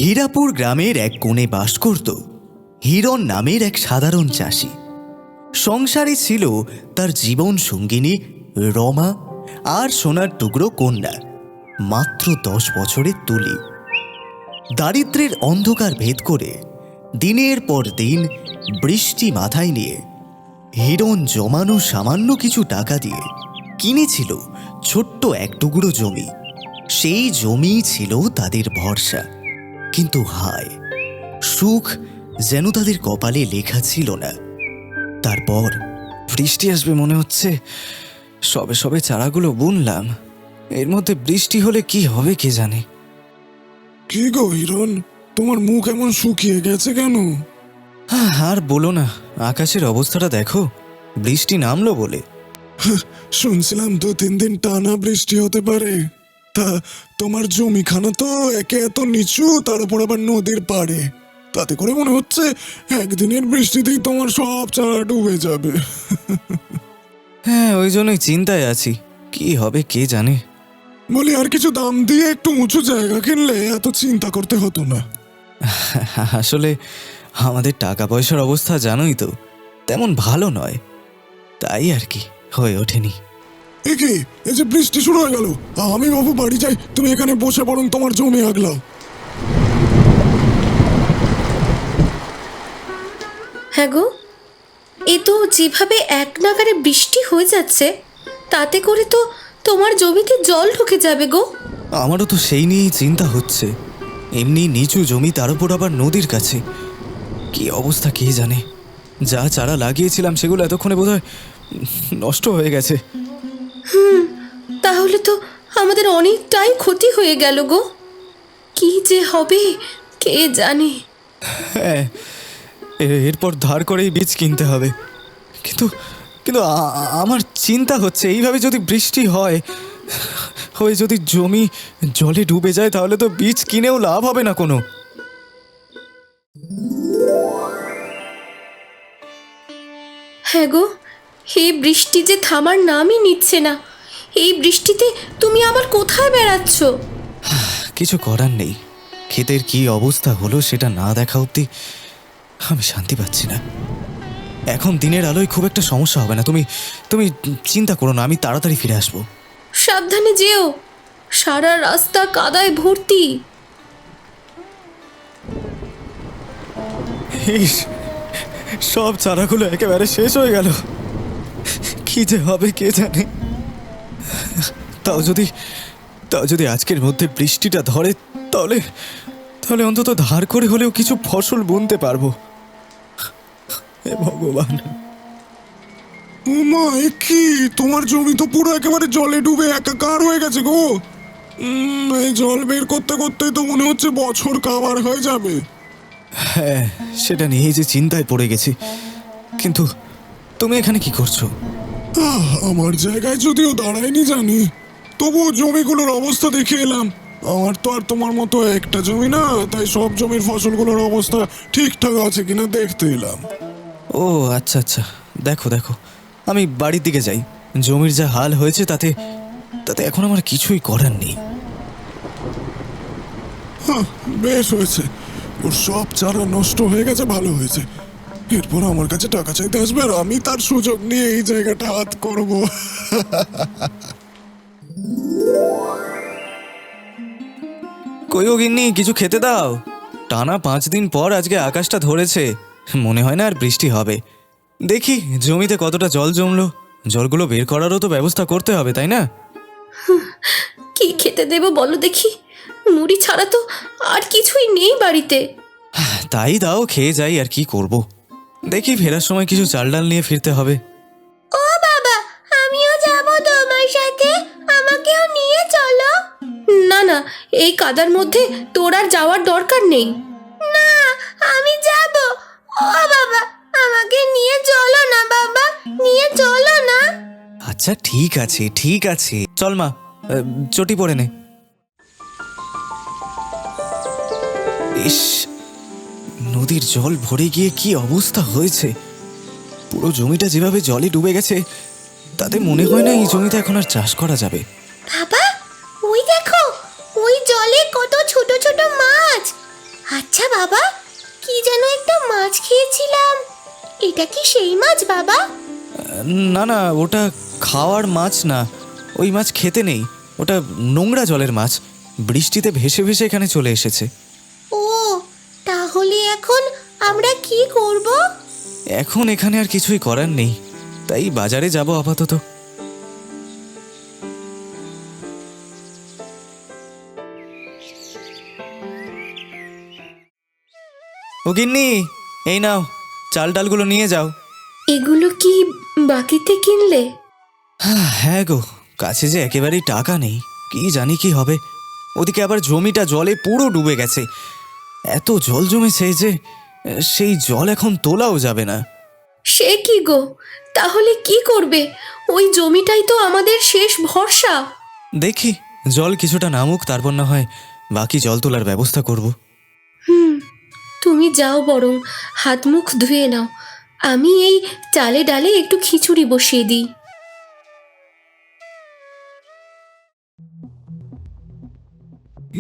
হীরাপুর গ্রামের এক কোণে বাস করত হিরণ নামের এক সাধারণ চাষি। সংসারে ছিল তার জীবন সঙ্গিনী রমা আর সোনার টুকরো কন্যা, মাত্র 10 বছরের তুলি। দারিদ্র্যের অন্ধকার ভেদ করে দিনের পর দিন বৃষ্টি মাথায় নিয়ে হিরণ জমানো সামান্য কিছু টাকা দিয়ে কিনেছিল ছোট্ট এক টুকরো জমি। সেই জমি ছিল তাদের ভরসা, কিন্তু হায়, সুখ যেন তাদের কপালে লেখা ছিল না। তারপর বৃষ্টি আসবে মনে হচ্ছে। সবে সবে চারাগুলো বুনলাম, এর মধ্যে বৃষ্টি হলে কি হবে কে জানে। কি গো হিরণ, তোমার মুখ এমন শুকিয়ে গেছে কেন? আর বলো না, আকাশের অবস্থাটা দেখো, বৃষ্টি নামলো বলে। শুনছিলাম 2-3 দিন টানা বৃষ্টি হতে পারে। তা তোমার জমিখানা তো একে এত নিচু, তার উপর আবার নদীর পাড়ে। তাতে করে মনে হচ্ছে একদিনের বৃষ্টিতেই তোমার সব চারা ডুবে যাবে। হ্যাঁ, ওই জন্যই চিন্তায় আছি, কি হবে কে জানে। বলি, আর কিছু দাম দিয়ে একটু উঁচু জায়গা কিনলে এত চিন্তা করতে হতো না। আসলে আমাদের টাকা পয়সার অবস্থা জানোই তো, তেমন ভালো নয়, তাই আর কি হয়ে ওঠেনি। এ কি, এই যে বৃষ্টি শুরু হয়ে গেল, আমি বাবু বাড়ি যাই, তুমি এখানে বসে বরং তোমার জমি আগলাও। হ্যাঁ গো, এ তো যেভাবে এক নাগারে বৃষ্টি হয়ে যাচ্ছে, তাতে করে তো তোমার জমিতে জল ঢুকে যাবে গো। আমারও তো সেই নিয়েই চিন্তা হচ্ছে। এমনি নিচু জমি, তার উপর আবার নদীর কাছে, কি অবস্থা কে জানে। যা চারা লাগিয়েছিলাম সেগুলো এতক্ষণে বোধহয় নষ্ট হয়ে গেছে। তাহলে তো আমাদের অনেকটাই ক্ষতি হয়ে গেল গো। কি যে হবে কে জানে। হ্যাঁ, এরপর ধার করেই বীজ কিনতে হবে। কিন্তু কিন্তু আমার চিন্তা হচ্ছে, এইভাবে যদি বৃষ্টি হয়, হয়ে যদি জমি জলে ডুবে যায়, তাহলে তো বীজ কিনেও লাভ হবে না কোনো। হ্যাঁ গো, এই বৃষ্টি যে থামার নামই নিচ্ছে না। এই বৃষ্টিতে তুমি আবার কোথায় বেড়াচ্ছ? কিছু করার নেই, ক্ষেতের কি অবস্থা হলো সেটা না দেখা অবধি আমি শান্তি পাচ্ছি না। এখন দিনের আলোয় খুব একটা সমস্যা হবে না, তুমি তুমি চিন্তা করো না, আমি তাড়াতাড়ি ফিরে আসবো। সাবধানে যেও, সারা রাস্তা কাদায় ভর্তি। ইস, সব চারাগুলো একেবারে শেষ হয়ে গেল, কি যে হবে কে জানে। তাও যদি আজকের মধ্যে বৃষ্টিটা ধরে, তাহলে তাহলে অন্তত ধার করে হলেও কিছু ফসল বুনতে পারবো। হে ভগবান। ওমা, এ কি, তোমার জমি তো পুরো একেবারে জলে ডুবে একাকার হয়ে গেছে গো। এই জল বের করতে করতে তো মনে হচ্ছে বছর কাবার হয়ে যাবে। হ্যাঁ, সেটা নিয়েই যে চিন্তায় পড়ে গেছি। কিন্তু তুমি এখানে কি করছো? আমার জায়গায় যদিও দাঁড়ায়নি জানি, তবুও জমিগুলোর অবস্থা দেখে এলাম। আমার তো আর তোমার মতো একটা জমি না, তাই সব জমির ফসলগুলোর অবস্থা ঠিকঠাক আছে কিনা দেখতে এলাম। ও আচ্ছা আচ্ছা, দেখো দেখো, আমি বাড়ির দিকে যাই। জমির যা হাল হয়েছে, তাতে তাতে এখন আমার কিছুই করার নেই। বেশ হয়েছে, ওর সব চারা নষ্ট হয়ে গেছে, ভালো হয়েছে। এরপর আমার কাছে টাকা চাইতে আসবে, আর আমি তার সুযোগ নিয়ে এই জায়গাটা হাত করব। কই গো গিন্নি, কিছু খেতে দাও। টানা 5 দিন পর আজকে আকাশটা ধরেছে, মনে হয় না আর বৃষ্টি হবে। দেখি জমিতে কতটা জল জমলো, জলগুলো বের করারও তো ব্যবস্থা করতে হবে, তাই না? কি খেতে দেবো বলো দেখি, মুড়ি ছাড়া তো আর কিছুই নেই বাড়িতে। তাই দাও, খেয়ে যাই, আর কি করব। দেখি ফেরার সময় কিছু চাল ডাল নিয়ে ফিরতে হবে। ও বাবা, আমিও যাব তোমার সাথে, আমাকেও নিয়ে চলো। না না, এই কাদার মধ্যে তোর আর যাওয়ার দরকার নেই। না, আমি যাব। ও বাবা, আমাকে নিয়ে চলো না বাবা, নিয়ে চলো না। আচ্ছা ঠিক আছে ঠিক আছে, চল মা, চটি পরে নে। ইস, নদীর জল ভরে গিয়ে কি অবস্থা হয়েছে। পুরো জমিটা যেভাবে জলে ডুবে গেছে, তাতে মনে হয় না এই জমিতে এখন আর চাষ করা যাবে। বাবা, ওই দেখো, ওই জলে কত ছোট ছোট মাছ। আচ্ছা বাবা, কি যেন একটা মাছ খেয়েছিলাম, এটা কি সেই মাছ বাবা? না না, ওটা খাওয়ার মাছ না, ওই মাছ খেতে নেই, ওটা নোংরা জলের মাছ, বৃষ্টিতে ভেসে ভেসে এখানে চলে এসেছে। ও, তাহলে এখন আমরা কি করব? এখন এখানে আর কিছুই করার নেই, তাই বাজারে যাব আপাতত। ও গিন্নি, এই নাও, চাল ডালগুলো নিয়ে যাও। এগুলো কি বাকিতে কিনলে? হ্যাঁ গো, কাছে যে একেবারেই টাকা নেই, কি জানি কি হবে। ওদিকে আবার জমিটা জলে পুরো ডুবে গেছে, এত জল জমেছে যে সেই জল এখন তোলাও যাবে না। সে কি গো, তাহলে কি করবে? ওই জমিটাই তো আমাদের শেষ ভরসা। দেখি জল কিছুটা নামুক, তারপর না হয় বাকি জল তোলার ব্যবস্থা করব। তুমি যাও, বরং হাত মুখ ধুয়ে নাও, আমি এই চালে ডালে একটু খিচুড়ি বসিয়ে দিই।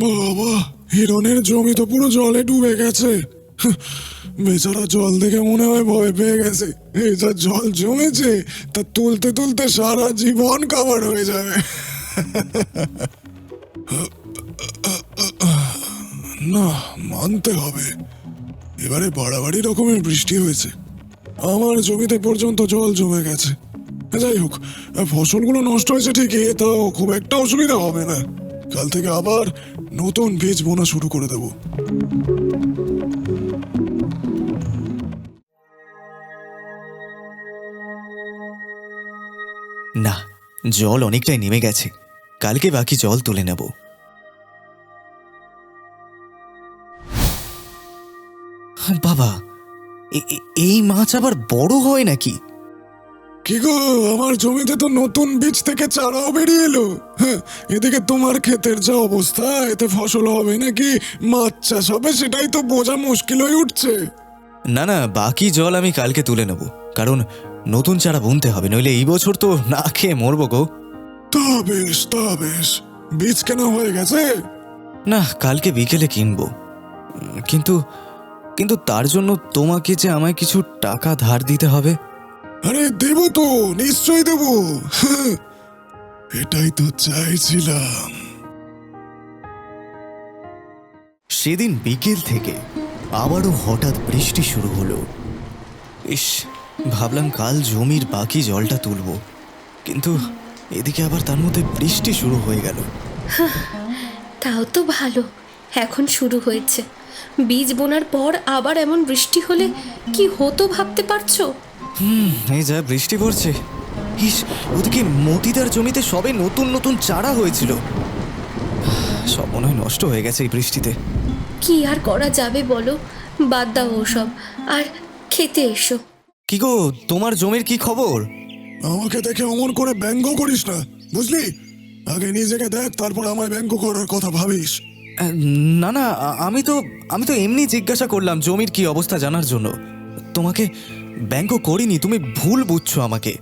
বাবা, হিরণের জমি তো পুরো জলে ডুবে গেছে। বেচারা জল দেখে মনে হয় ভয় পেয়ে গেছে। এই যা জল জমেছে, তা তুলতে তুলতে সারা জীবন কাভার হয়ে যাবে। না, মানতে হবে, এবারে বাড়াবাড়ি রকমের বৃষ্টি হয়েছে, আমার জমিতে পর্যন্ত জল জমে গেছে। যাই হোক, ফসলগুলো নষ্ট হয়েছে ঠিকই, তাও খুব একটা অসুবিধা হবে না। কাল থেকে আবার নতুন বীজ বোনা শুরু করে দেব। না, জল অনেকটাই নেমে গেছে, কালকে বাকি জল তুলে নেব। বাবা, এই মাছ আবার বড় হয় নাকি? কি গো, আমার জমিতে তো নতুন বীজ থেকে চারাও বেরিয়ে এলো। হ্যাঁ, এদিকে তোমার ক্ষেতের যা অবস্থা, এতে ফসল হবে নাকি মাছ চাষ হবে সেটাই তো বোঝা মুশকিল হয়ে উঠছে। না না, বাকি জল আমি কালকে তুলে নেব, কারণ নতুন চারা বুনতে হবে, নইলে এই বছর তো না খেয়ে মরবো গো। তা বেশ, তা বেশ, বীজ কেনা হয়ে গেছে? না, কালকে বিকেলে কিনবো, কিন্তু কিন্তু তার জন্য তোমাকে যে আমায় কিছু টাকা ধার দিতে হবে। আরে দেবো তো, নিশ্চয়ই দেবো। হ্যাঁ, এটাই তো চাইছিলাম। সেদিন বিকেল থেকে আবারও হঠাৎ বৃষ্টি শুরু হলো। ইস, ভাবলাম কাল জমির বাকি জলটা তুলবো, কিন্তু এদিকে আবার তার মধ্যে বৃষ্টি শুরু হয়ে গেল। তাও তো ভালো, এখন শুরু হয়েছে। বীজ বোনার পর আবার এমন বৃষ্টি হলে কি হতো ভাবতে পারছো? এই যা বৃষ্টি পড়ছে। ইস, ওদিকে মতিদার জমিতে সবে নতুন নতুন চারা হয়েছিল, সব মনে হয় নষ্ট হয়ে গেছে এই বৃষ্টিতে। কি আর করা যাবে বলো, বাদ দাও ওসব, আর খেতে এসো। কি গো, তোমার জমির কি খবর? আমাকে দেখে অমন করে ব্যঙ্গ করিস না, বুঝলি? আগে নিজেকে দেখ, তারপর আমায় ব্যঙ্গ করার কথা ভাবিস। না না, আমি তো এমনি জিজ্ঞাসা করলাম জমির কি অবস্থা জানার জন্য, তোমাকে ব্যঙ্গ করিনি, তুমি ভুল বুঝছো আমাকে।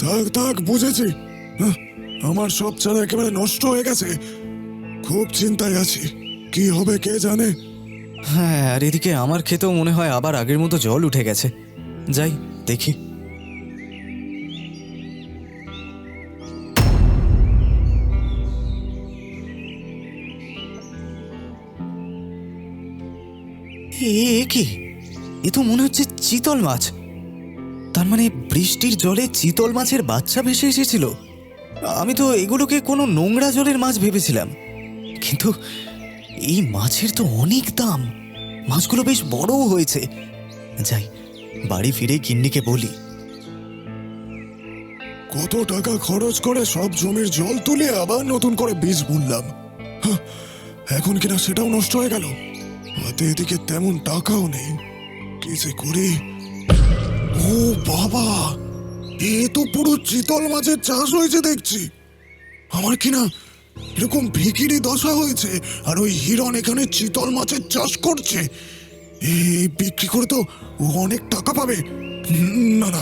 থাক থাক, বুঝেছি। আমার সব চারা একেবারে নষ্ট হয়ে গেছে, খুব চিন্তায় আছি, কি হবে কে জানে। হ্যাঁ, আর এদিকে আমার ক্ষেতেও মনে হয় আবার আগের মতো জল উঠে গেছে, যাই দেখি। কি, এ তো মনে হচ্ছে চিতল মাছ। তার মানে বৃষ্টির জলে চিতল মাছের বাচ্চা ভেসে এসেছিল। আমি তো এগুলোকে কোনো নোংরা জলের মাছ ভেবেছিলাম, কিন্তু এই মাছের তো অনেক দাম, মাছগুলো বেশ বড়ও হয়েছে। যাই, বাড়ি ফিরে গিন্নিকে বলি। কত টাকা খরচ করে সব জমির জল তুলে আবার নতুন করে বীজ বুনলাম, এখন কিনা সেটাও নষ্ট হয়ে গেল। হাতে এদিকে তেমন টাকাও নেই, কি যে করি। ও বাবা, এ তো পুরো চিতল মাছের চাষ হয়েছে দেখছি। আমার কিনা এরকম ভিখিরি দশা হয়েছে, আর ওই হিরণ এখানে চিতল মাছের চাষ করছে। এই বিক্রি করে তো ও অনেক টাকা পাবে। না না,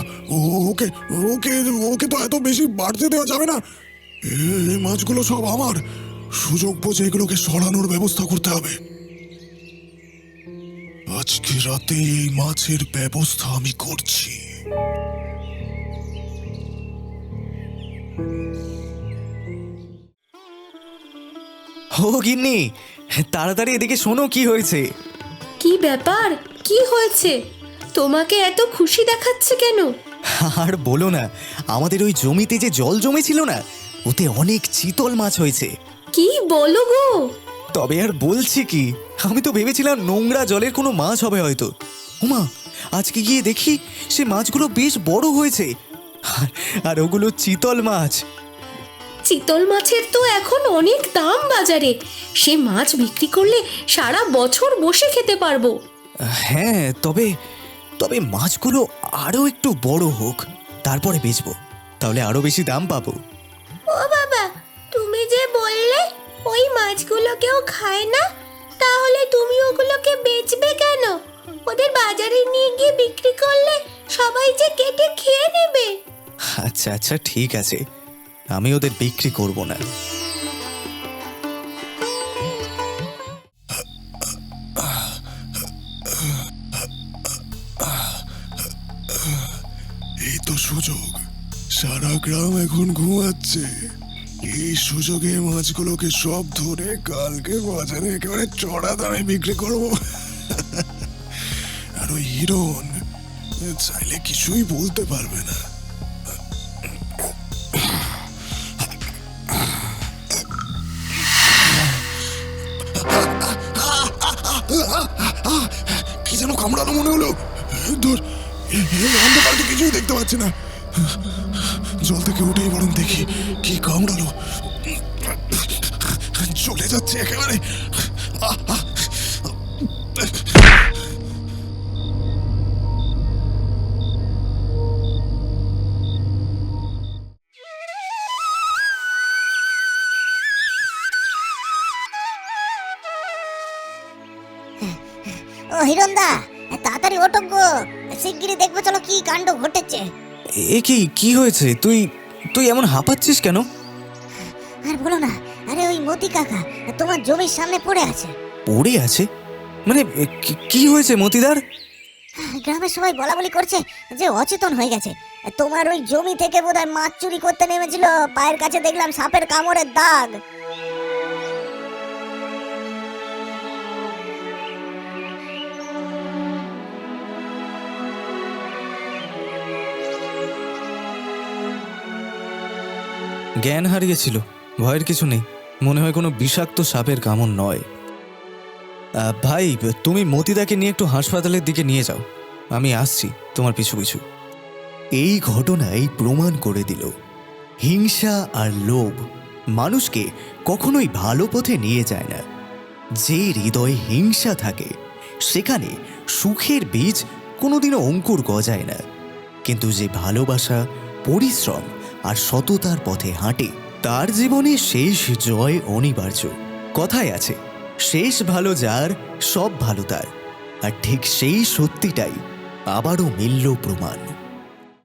ওকে ওকে ওকে তো এত বেশি বাড়তে দেওয়া যাবে না। এই মাছগুলো সব আমার, সুযোগ বুঝে এগুলোকে সরানোর ব্যবস্থা করতে হবে। আজকে রাতে এই মাছের ব্যবস্থা আমি করছি। ও গিন্নি, তাড়াতাড়ি এদিকে শোনো কি হয়েছে। কি ব্যাপার? কি হয়েছে? তোমাকে এত খুশি দেখাচ্ছে কেন? আর বলো না, আমাদের ওই জমিতে যে জল জমেছিল না, ওতে অনেক চিতল মাছ হয়েছে। কি বলো গো? তবে আর বলছি কি, আমি তো ভেবেছিলাম নোংরা জলের কোনো মাছ হবে হয়তো। ওমা, আজকে গিয়ে দেখি সে মাছগুলো বেশ বড় হয়েছে। আর ওগুলো চিতল মাছ। চিতল মাছের তো এখন অনেক দাম বাজারে। সে মাছ বিক্রি করলে সারা বছর বসে খেতে পারবো। হ্যাঁ, তবে তবে মাছগুলো আরো একটু বড় হোক, তারপরে বেচবো, তাহলে আরো বেশি দাম পাবো। ও বাবা, তুমি যে বললে ওই মাছগুলো কেউ খায় না, তাহলে তুমি ওগুলোকে বেচবে কেন? ওদের বাজারে নিয়ে গিয়ে বিক্রি করলে সবাই যে কেটে খেয়ে নেবে। আচ্ছা আচ্ছা, ঠিক আছে, আমি ওদের বিক্রি করব না। এই তো সুযোগ, সারা গ্রাম এখন ঘুমাচ্ছে। এই সুযোগে মাছগুলোকে সব ধরে কালকে বাজারে একেবারে চড়া দামে বিক্রি করব। আর ওই হিরণ চাইলে কিছুই বলতে পারবে না। কি যেন কামড়ানো মনে হলো। ধর, অন্ধকার তো কিছুই দেখতে পাচ্ছি না। জল থেকে উঠেই বরং দেখি কি কামড়ালো। চলে যাচ্ছে একেবারে। ও হিরণদা, তাড়াতাড়ি ওঠো গো, শিগগিরই দেখবো চলো কি কাণ্ড ঘটেছে। এ কি, কি হয়েছে? তুই তুই এমন হাঁপাচ্ছিস কেন? আর বলো না, আরে ওই মতি কাকা তোমার জমির সামনে পড়ে আছে। পড়ে আছে? মানে কি হয়েছে মতিদার? গ্রামের সবাই বলা বলি করছে যে অচেতন হয়ে গেছে। তোমার ওই জমি থেকে বোধহয় মাছ চুরি করতে নেমেছিল, পায়ের কাছে দেখলাম সাপের কামড়ের দাগ। জ্ঞান হারিয়েছিল, ভয়ের কিছু নেই, মনে হয় কোনো বিষাক্ত সাপের কামড় নয়। ভাই, তুমি মতিদাকে নিয়ে একটু হাসপাতালের দিকে নিয়ে যাও, আমি আসছি তোমার পিছু পিছু। এই ঘটনাই প্রমাণ করে দিল হিংসা আর লোভ মানুষকে কখনোই ভালো পথে নিয়ে যায় না। যে হৃদয়ে হিংসা থাকে সেখানে সুখের বীজ কোনোদিনও অঙ্কুর গজায় না, কিন্তু যে ভালোবাসা, পরিশ্রম আর সততার পথে হাঁটে তার জীবনে শেষ জয় অনিবার্য। কথায় আছে, শেষ ভালো যার সব ভালো তার, আর ঠিক সেই সত্যিটাই আবারও মিলল প্রমাণ।